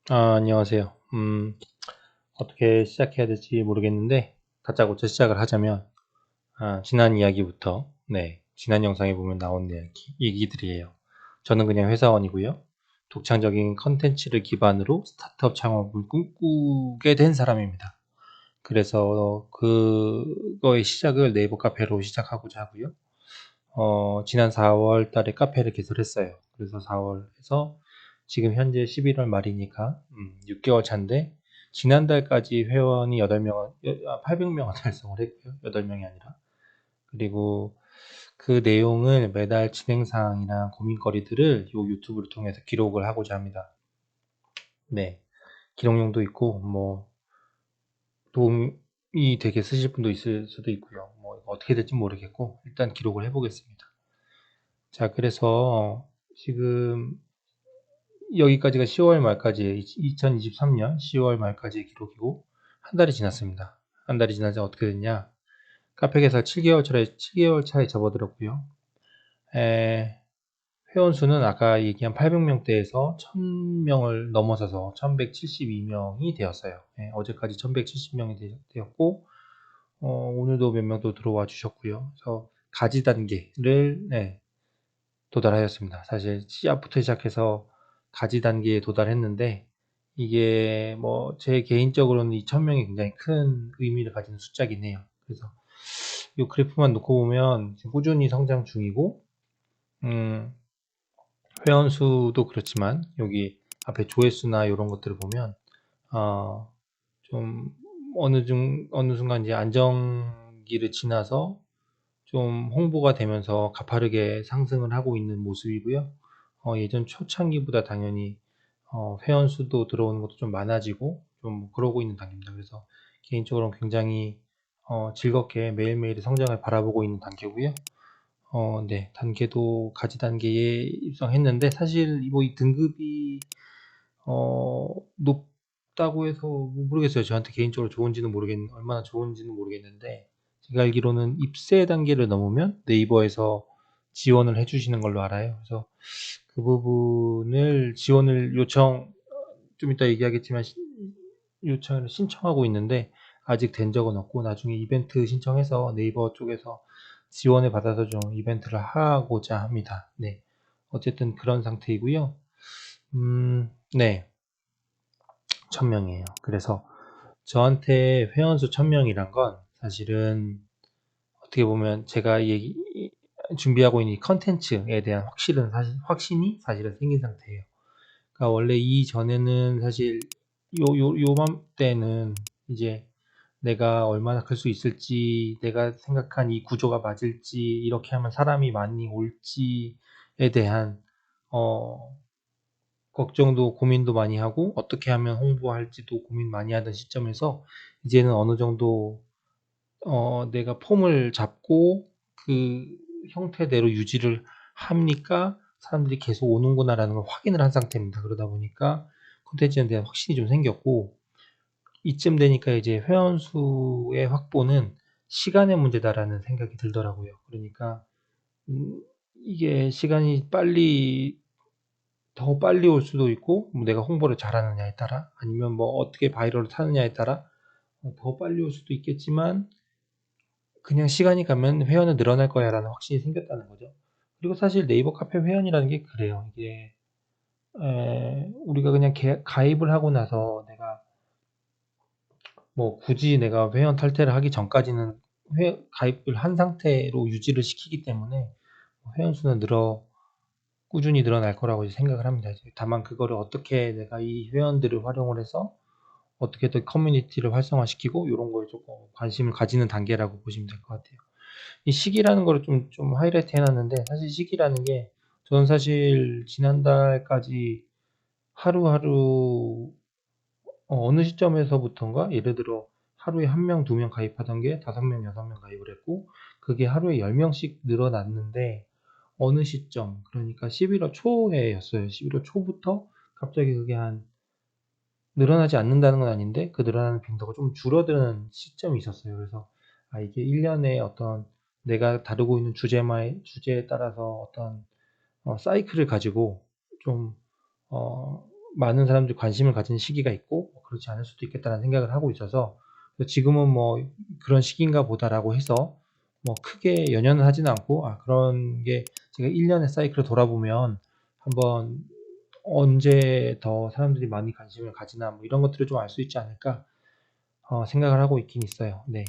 안녕하세요. 어떻게 시작해야 될지 모르겠는데, 다짜고짜 시작을 하자면, 지난 이야기부터, 네, 지난 영상에 보면 나온 얘기들이에요. 저는 그냥 회사원이고요. 독창적인 컨텐츠를 기반으로 스타트업 창업을 꿈꾸게 된 사람입니다. 그래서 그거의 시작을 네이버 카페로 시작하고자 하고요. 지난 4월 달에 카페를 개설했어요. 그래서 4월에서 지금 현재 11월 말이니까 6개월 차인데 지난달까지 회원이 800명을 달성을 했고요. 8명이 아니라. 그리고 그 내용을 매달 진행사항이나 고민거리들을 요 유튜브를 통해서 기록을 하고자 합니다. 네. 기록용도 있고 뭐 도움이 되게 쓰실 분도 있을 수도 있고요. 뭐 어떻게 될지 모르겠고 일단 기록을 해보겠습니다. 자, 그래서 지금 여기까지가 10월 말까지 2023년 10월 말까지의 기록이고 한 달이 지났습니다. 한 달이 지나자 어떻게 됐냐? 카페 개설 7개월 차에 접어들었고요. 회원 수는 아까 얘기한 800명대에서 1000명을 넘어서서 1172명이 되었어요. 어제까지 1170명이 되었고 오늘도 몇 명 또 들어와 주셨고요. 그래서 가지 단계를 도달하였습니다. 사실 씨앗부터 시작해서 가지 단계에 도달했는데 이게 뭐 제 개인적으로는 이 1000명이 굉장히 큰 의미를 가지는 숫자긴 해요. 그래서 이 그래프만 놓고 보면 지금 꾸준히 성장 중이고 음, 회원 수도 그렇지만 여기 앞에 조회수나 이런 것들을 보면 좀 어느 순간 이제 안정기를 지나서 좀 홍보가 되면서 가파르게 상승을 하고 있는 모습이고요. 예전 초창기보다 당연히 회원 수도 들어오는 것도 좀 많아지고 좀 그러고 있는 단계입니다. 그래서 개인적으로는 굉장히 즐겁게 매일매일의 성장을 바라보고 있는 단계고요. 네, 단계도 가지 단계에 입성했는데 사실 뭐 이 등급이 높다고 해서 뭐 모르겠어요. 저한테 개인적으로 좋은지는 얼마나 좋은지는 모르겠는데 제가 알기로는 입세 단계를 넘으면 네이버에서 지원을 해주시는 걸로 알아요. 그래서 그 부분을 지원을 좀 이따 얘기하겠지만 요청을 신청하고 있는데 아직 된 적은 없고 나중에 이벤트 신청해서 네이버 쪽에서 지원을 받아서 좀 이벤트를 하고자 합니다. 네. 어쨌든 그런 상태이고요. 네. 1000명이에요. 그래서 저한테 회원수 1000명이란 건 사실은 어떻게 보면 제가 준비하고 있는 이 컨텐츠에 대한 확신이 사실은 생긴 상태예요. 그러니까 원래 이전에는 사실 요맘때는 이제 내가 얼마나 클 수 있을지, 내가 생각한 이 구조가 맞을지, 이렇게 하면 사람이 많이 올지에 대한 어, 걱정도 고민도 많이 하고 어떻게 하면 홍보할지도 고민 많이 하던 시점에서 이제는 어느 정도 내가 폼을 잡고 그 형태대로 유지를 합니까? 사람들이 계속 오는구나라는 걸 확인을 한 상태입니다. 그러다 보니까 콘텐츠에 대한 확신이 좀 생겼고 이쯤 되니까 이제 회원 수의 확보는 시간의 문제다라는 생각이 들더라고요. 그러니까 이게 시간이 더 빨리 올 수도 있고 뭐 내가 홍보를 잘하느냐에 따라 아니면 뭐 어떻게 바이럴을 타느냐에 따라 더 빨리 올 수도 있겠지만 그냥 시간이 가면 회원은 늘어날 거야라는 확신이 생겼다는 거죠. 그리고 사실 네이버 카페 회원이라는 게 그래요. 이게 우리가 그냥 가입을 하고 나서 내가 뭐 굳이 내가 회원 탈퇴를 하기 전까지는 가입을 한 상태로 유지를 시키기 때문에 회원 수는 꾸준히 늘어날 거라고 생각을 합니다. 다만 그거를 어떻게 내가 이 회원들을 활용을 해서 어떻게 더 커뮤니티를 활성화시키고 이런 거에 조금 관심을 가지는 단계라고 보시면 될 것 같아요. 이 시기라는 거를 좀 하이라이트 해놨는데 사실 시기라는 게 저는 사실 지난달까지 하루하루 어느 시점에서부턴가 예를 들어 하루에 1명, 2명 가입하던 게 5명, 6명 가입을 했고 그게 하루에 10명씩 늘어났는데 어느 시점 그러니까 11월 초에였어요. 11월 초부터 갑자기 그게 늘어나지 않는다는 건 아닌데 그 늘어나는 빈도가 좀 줄어드는 시점이 있었어요. 그래서 이게 1년에 어떤 내가 다루고 있는 주제에 따라서 어떤 사이클을 가지고 좀 많은 사람들이 관심을 가진 시기가 있고 그렇지 않을 수도 있겠다는 생각을 하고 있어서 지금은 뭐 그런 시기인가 보다라고 해서 뭐 크게 연연은 하진 않고 그런 게 제가 1년의 사이클을 돌아보면 한번 언제 더 사람들이 많이 관심을 가지나 뭐 이런 것들을 좀 알 수 있지 않을까 생각을 하고 있긴 있어요. 네.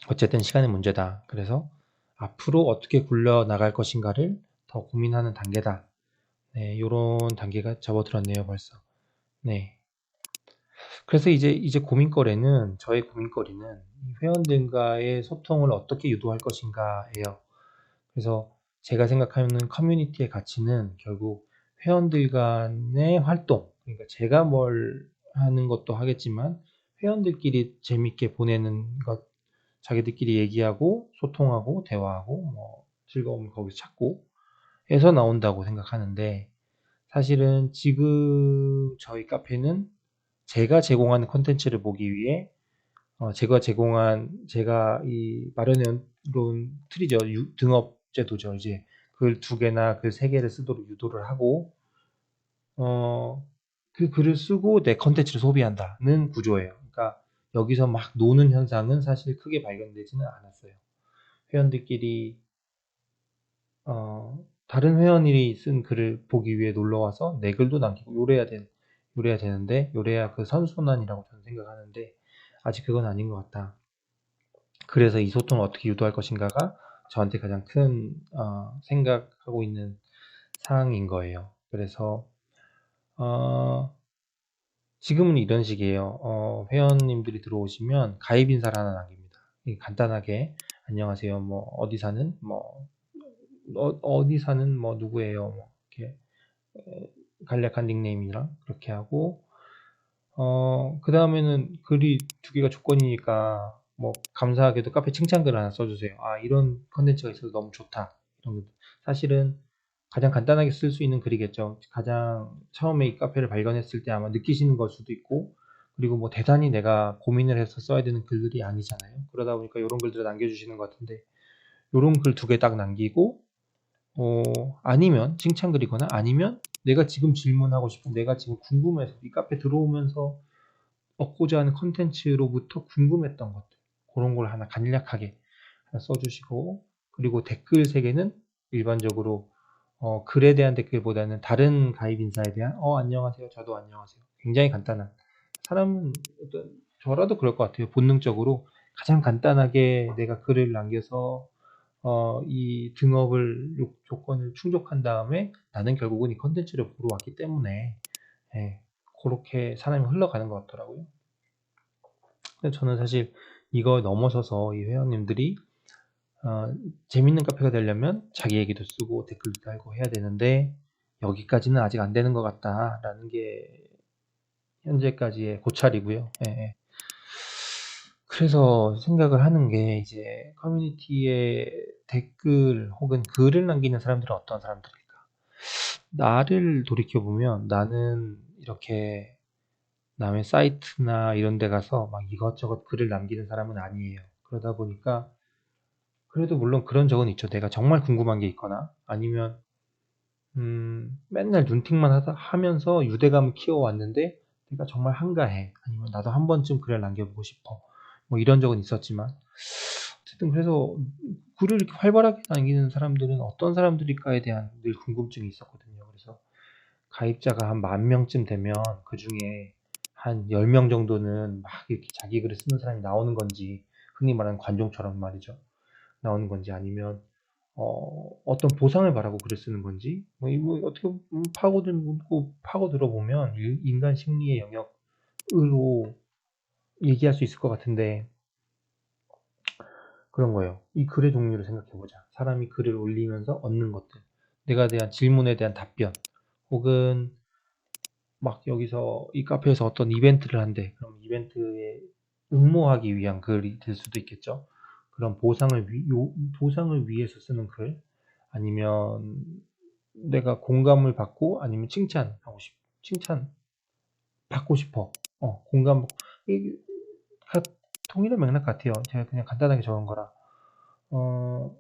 어쨌든 시간의 문제다. 그래서 앞으로 어떻게 굴려나갈 것인가를 더 고민하는 단계다. 네, 요런 단계가 접어들었네요, 벌써. 네. 그래서 이제 고민거리는, 저의 고민거리는 회원들과의 소통을 어떻게 유도할 것인가예요. 그래서 제가 생각하는 커뮤니티의 가치는 결국 회원들 간의 활동, 그러니까 제가 뭘 하는 것도 하겠지만 회원들끼리 재밌게 보내는 것, 자기들끼리 얘기하고 소통하고 대화하고 뭐 즐거움을 거기서 찾고 해서 나온다고 생각하는데, 사실은 지금 저희 카페는 제가 제공하는 콘텐츠를 보기 위해 제가 이 마련해 놓은 틀이죠. 등업 제도죠. 이제 글 2개나 글 3개를 쓰도록 유도를 하고 그 글을 쓰고 내 콘텐츠를 소비한다는 구조예요. 그러니까 여기서 막 노는 현상은 사실 크게 발견되지는 않았어요. 회원들끼리 다른 회원이 쓴 글을 보기 위해 놀러 와서 내 글도 남기고 요래야 되는데, 요래야 그 선순환이라고 저는 생각하는데 아직 그건 아닌 것 같다. 그래서 이 소통을 어떻게 유도할 것인가가 저한테 가장 큰 생각하고 있는 사항인 거예요. 그래서 지금은 이런 식이에요. 회원님들이 들어오시면 가입 인사를 하나 남깁니다. 간단하게 안녕하세요. 뭐 어디 사는 뭐 어디 사는 뭐 누구예요. 뭐 이렇게 간략한 닉네임이랑 그렇게 하고 그 다음에는 글이 2개가 조건이니까 뭐 감사하게도 카페 칭찬글 하나 써주세요. 이런 컨텐츠가 있어서 너무 좋다. 이런 거. 사실은 가장 간단하게 쓸 수 있는 글이겠죠. 가장 처음에 이 카페를 발견했을 때 아마 느끼시는 걸 수도 있고, 그리고 뭐 대단히 내가 고민을 해서 써야 되는 글들이 아니잖아요. 그러다 보니까 이런 글들을 남겨주시는 것 같은데, 이런 글 2개 딱 남기고 아니면 칭찬글이거나 아니면 내가 지금 질문하고 싶은, 내가 지금 궁금해서 이 카페 들어오면서 얻고자 하는 컨텐츠로부터 궁금했던 것들, 그런 걸 하나 간략하게 하나 써주시고, 그리고 댓글 3개는 일반적으로 글에 대한 댓글보다는 다른 가입 인사에 대한 안녕하세요, 저도 안녕하세요, 굉장히 간단한, 사람은 저라도 그럴 것 같아요. 본능적으로 가장 간단하게 내가 글을 남겨서 이 등업을 조건을 충족한 다음에 나는 결국은 이 컨텐츠를 보러 왔기 때문에 그렇게 사람이 흘러가는 것 같더라고요. 근데 저는 사실 이거 넘어서서 이 회원님들이 재밌는 카페가 되려면 자기 얘기도 쓰고 댓글도 달고 해야 되는데, 여기까지는 아직 안 되는 것 같다라는 게 현재까지의 고찰이고요. 예. 그래서 생각을 하는 게, 이제 커뮤니티에 댓글 혹은 글을 남기는 사람들은 어떤 사람들일까? 나를 돌이켜보면 나는 이렇게 남의 사이트나 이런 데 가서 막 이것저것 글을 남기는 사람은 아니에요. 그러다 보니까 그래도 물론 그런 적은 있죠. 내가 정말 궁금한 게 있거나 아니면 맨날 눈팅만 하면서 유대감을 키워왔는데 내가 정말 한가해. 아니면 나도 한 번쯤 글을 남겨보고 싶어. 뭐 이런 적은 있었지만, 어쨌든 그래서 글을 이렇게 활발하게 남기는 사람들은 어떤 사람들일까에 대한 늘 궁금증이 있었거든요. 그래서 가입자가 한 10,000명쯤 되면 그 중에 한 10명 정도는 막 이렇게 자기 글을 쓰는 사람이 나오는 건지, 흔히 말하는 관종처럼 말이죠. 나오는 건지, 아니면 어떤 보상을 바라고 글을 쓰는 건지, 뭐 이거 어떻게 파고들어 보면 인간 심리의 영역으로 얘기할 수 있을 것 같은데, 그런 거예요. 이 글의 종류를 생각해 보자. 사람이 글을 올리면서 얻는 것들, 내가 대한 질문에 대한 답변, 혹은 막 여기서 이 카페에서 어떤 이벤트를 한대. 그럼 이벤트에 응모하기 위한 글이 될 수도 있겠죠. 그런 보상을 위해서 쓰는 글, 아니면 내가 공감을 받고, 아니면 칭찬 받고 싶어. 공감, 이게 다 통일의 맥락 같아요. 제가 그냥 간단하게 적은 거라. 어,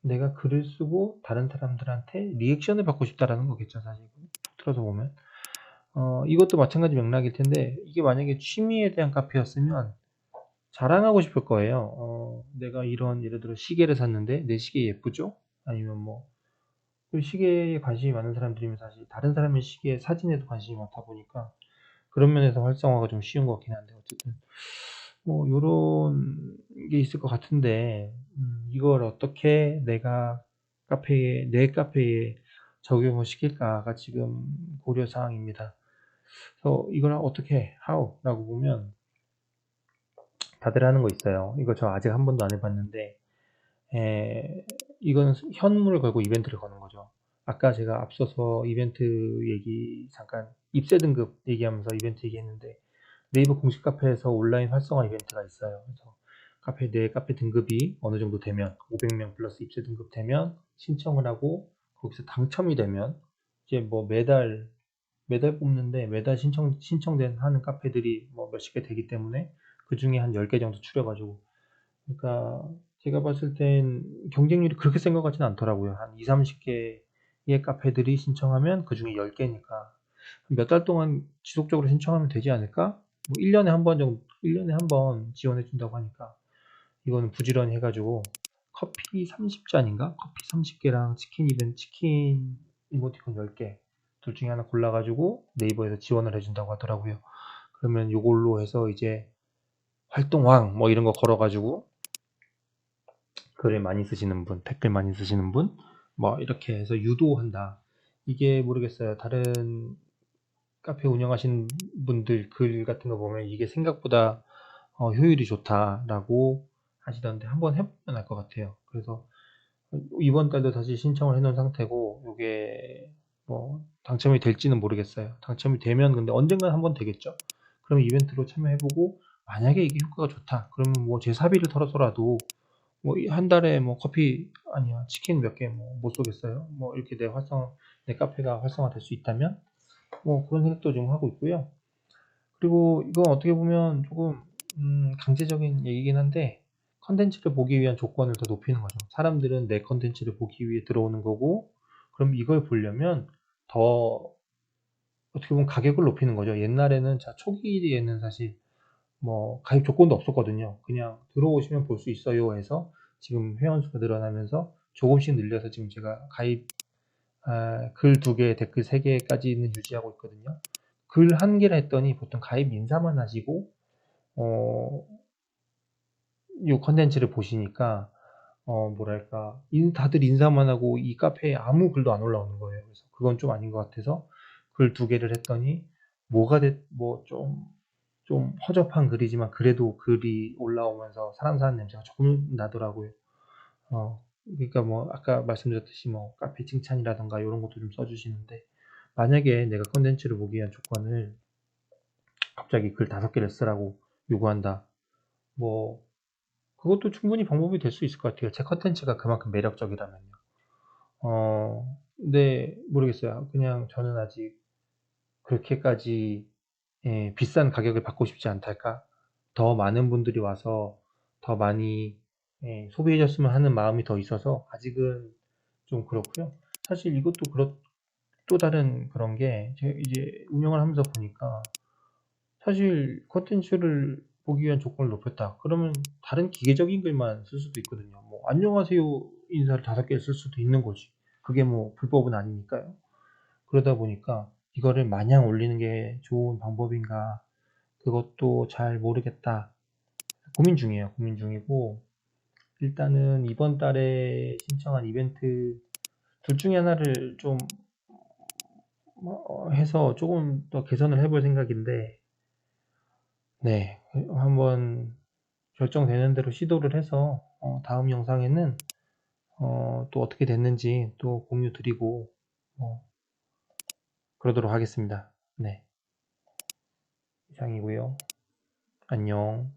내가 글을 쓰고 다른 사람들한테 리액션을 받고 싶다라는 거겠죠, 사실. 들어서 보면. 이것도 마찬가지 맥락일 텐데 이게 만약에 취미에 대한 카페였으면 자랑하고 싶을 거예요. 내가 이런 예를 들어 시계를 샀는데 내 시계 예쁘죠? 아니면 뭐 그 시계에 관심이 많은 사람들이면 사실 다른 사람의 시계 사진에도 관심이 많다 보니까 그런 면에서 활성화가 좀 쉬운 것 같긴 한데 어쨌든 뭐 요런 게 있을 것 같은데 이걸 어떻게 내가 내 카페에 적용을 시킬까가 지금 고려 사항입니다. 그래서 이걸 어떻게 how 라고 보면 다들 하는 거 있어요. 이거 저 아직 한 번도 안 해봤는데 이거는 현물을 걸고 이벤트를 거는 거죠. 아까 제가 앞서서 이벤트 얘기 잠깐 입세 등급 얘기하면서 이벤트 얘기했는데 네이버 공식 카페에서 온라인 활성화 이벤트가 있어요. 그래서 내 카페 등급이 어느 정도 되면 500명 플러스 입세 등급 되면 신청을 하고 거기서 당첨이 되면 이제 뭐 매달 뽑는데 매달 신청된 하는 카페들이 뭐 몇십 개 되기 때문에 그 중에 한 10개 정도 추려가지고 그러니까 제가 봤을 땐 경쟁률이 그렇게 센 것 같지는 않더라고요. 한 2, 30개의 카페들이 신청하면 그 중에 10개니까 몇 달 동안 지속적으로 신청하면 되지 않을까? 뭐 1년에 한 번 정도, 1년에 한 번 지원해 준다고 하니까 이거는 부지런히 해가지고 커피 30잔인가? 커피 30개랑 치킨 이모티콘 10개 둘 중에 하나 골라가지고 네이버에서 지원을 해준다고 하더라고요. 그러면 요걸로 해서 이제 활동왕 뭐 이런 거 걸어가지고 글을 많이 쓰시는 분, 댓글 많이 쓰시는 분, 뭐 이렇게 해서 유도한다. 이게 모르겠어요. 다른 카페 운영하시는 분들 글 같은 거 보면 이게 생각보다 효율이 좋다라고 하시던데 한번 해보면 알 것 같아요. 그래서 이번 달도 다시 신청을 해놓은 상태고 이게 뭐 당첨이 될지는 모르겠어요. 당첨이 되면 근데 언젠간 한번 되겠죠. 그럼 이벤트로 참여해보고 만약에 이게 효과가 좋다. 그러면 뭐 제 사비를 털어서라도 뭐 한 달에 뭐 커피 아니야 치킨 몇 개 뭐 못 쏘겠어요. 뭐 이렇게 내 카페가 활성화될 수 있다면 뭐 그런 생각도 좀 하고 있고요. 그리고 이건 어떻게 보면 조금 강제적인 얘기긴 한데 컨텐츠를 보기 위한 조건을 더 높이는 거죠. 사람들은 내 컨텐츠를 보기 위해 들어오는 거고 그럼 이걸 보려면 더 어떻게 보면 가격을 높이는 거죠. 옛날에는 초기에는 사실 뭐 가입 조건도 없었거든요. 그냥 들어오시면 볼 수 있어요 해서 지금 회원 수가 늘어나면서 조금씩 늘려서 지금 제가 글 2개, 댓글 3개까지는 유지하고 있거든요. 글 1개를 했더니 보통 가입 인사만 하시고 어, 요 컨텐츠를 보시니까 뭐랄까 다들 인사만 하고 이 카페에 아무 글도 안 올라오는 거예요. 그래서 그건 좀 아닌 것 같아서 글 2개를 했더니 좀 허접한 글이지만 그래도 글이 올라오면서 사람 사는 냄새가 조금 나더라고요. 그러니까 뭐 아까 말씀드렸듯이 뭐 카페 칭찬이라던가 이런 것도 좀 써주시는데 만약에 내가 컨텐츠를 보기 위한 조건을 갑자기 글 5개를 쓰라고 요구한다. 뭐 그것도 충분히 방법이 될 수 있을 것 같아요. 제 컨텐츠가 그만큼 매력적이라면요. 근데 모르겠어요. 그냥 저는 아직 그렇게까지 비싼 가격을 받고 싶지 않달까? 더 많은 분들이 와서 더 많이 소비해 줬으면 하는 마음이 더 있어서 아직은 좀 그렇고요. 사실 이것도 또 다른 그런 게 제가 이제 운영을 하면서 보니까 사실 컨텐츠를 보기 위한 조건을 높였다. 그러면 다른 기계적인 글만 쓸 수도 있거든요. 뭐 안녕하세요 인사를 5개를 쓸 수도 있는 거지. 그게 뭐 불법은 아니니까요. 그러다 보니까 이거를 마냥 올리는 게 좋은 방법인가 그것도 잘 모르겠다. 고민 중이에요. 고민 중이고 일단은 이번 달에 신청한 이벤트 둘 중에 하나를 좀 해서 조금 더 개선을 해볼 생각인데 네, 한번 결정되는 대로 시도를 해서 다음 영상에는 또 어떻게 됐는지 또 공유 드리고 그러도록 하겠습니다. 네, 이상이고요. 안녕.